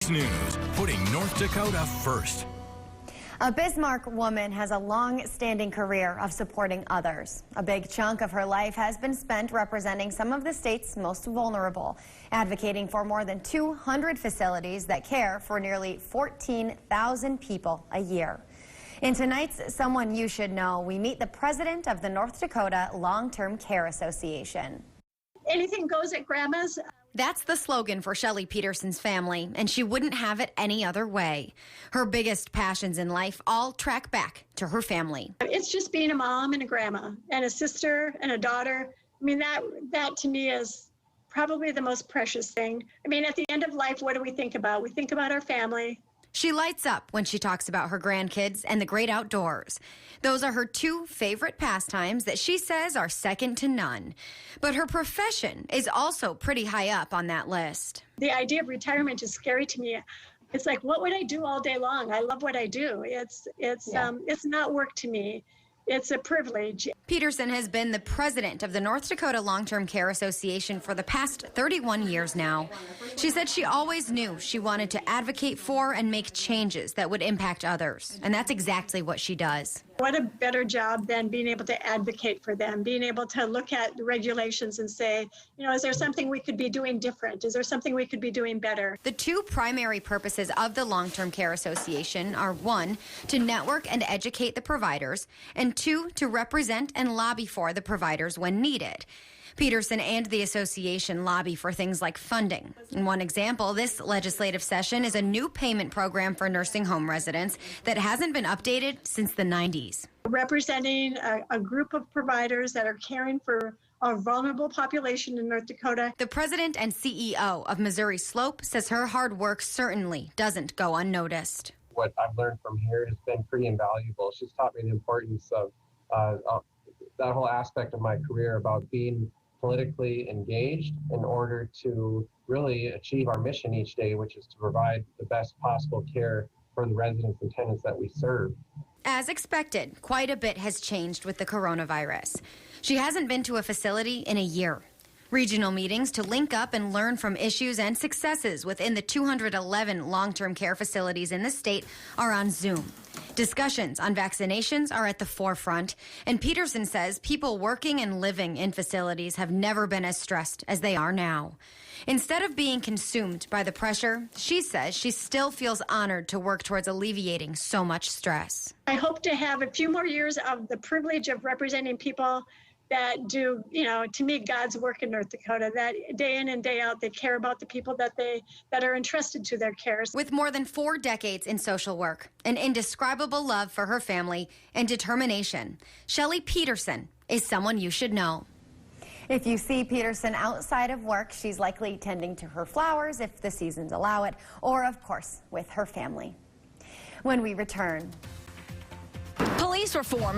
6 News, putting North Dakota first. A Bismarck woman has a long-standing career of supporting others. A big chunk of her life has been spent representing some of the state's most vulnerable, advocating for more than 200 facilities that care for nearly 14,000 people a year. In tonight's Someone You Should Know, we meet the president of the North Dakota Long-Term Care Association. Anything goes at Grandma's. That's the slogan for Shelly Peterson's family, and she wouldn't have it any other way. Her biggest passions in life all track back to her family. It's just being a mom and a grandma and a sister and a daughter. I mean, that to me is probably the most precious thing. I mean, at the end of life, what do we think about? We think about our family. She lights up when she talks about her grandkids and the great outdoors. Those are her two favorite pastimes that she says are second to none. But her profession is also pretty high up on that list. The idea of retirement is scary to me. It's like, what would I do all day long? I love what I do. It's not work to me. It's a privilege. Peterson has been the president of the North Dakota Long-Term Care Association for the past 31 years now. She said she always knew she wanted to advocate for and make changes that would impact others. And that's exactly what she does. What a better job than being able to advocate for them, being able to look at the regulations and say, you know, is there something we could be doing different? Is there something we could be doing better? The two primary purposes of the Long-Term Care Association are, one, to network and educate the providers, and two, to represent and lobby for the providers when needed. Peterson and the association lobby for things like funding. In one example, this legislative session is a new payment program for nursing home residents that hasn't been updated since the 90s. Representing a group of providers that are caring for a vulnerable population in North Dakota. The president and CEO of Missouri Slope says her hard work certainly doesn't go unnoticed. What I've learned from here has been pretty invaluable. She's taught me the importance of that whole aspect of my career about being politically engaged in order to really achieve our mission each day, which is to provide the best possible care for the residents and tenants that we serve. As expected, quite a bit has changed with the coronavirus. She hasn't been to a facility in a year. Regional meetings to link up and learn from issues and successes within the 211 long-term care facilities in the state are on Zoom. Discussions on vaccinations are at the forefront, and Peterson says people working and living in facilities have never been as stressed as they are now. Instead of being consumed by the pressure, she says she still feels honored to work towards alleviating so much stress. I hope to have a few more years of the privilege of representing people that do, you know, to me, God's work in North Dakota, that day in and day out, they care about the people that are entrusted to their care. With more than 4 decades in social work, an indescribable love for her family, and determination, Shelly Peterson is someone you should know. If you see Peterson outside of work, she's likely tending to her flowers if the seasons allow it, or of course, with her family. When we return. Police reform is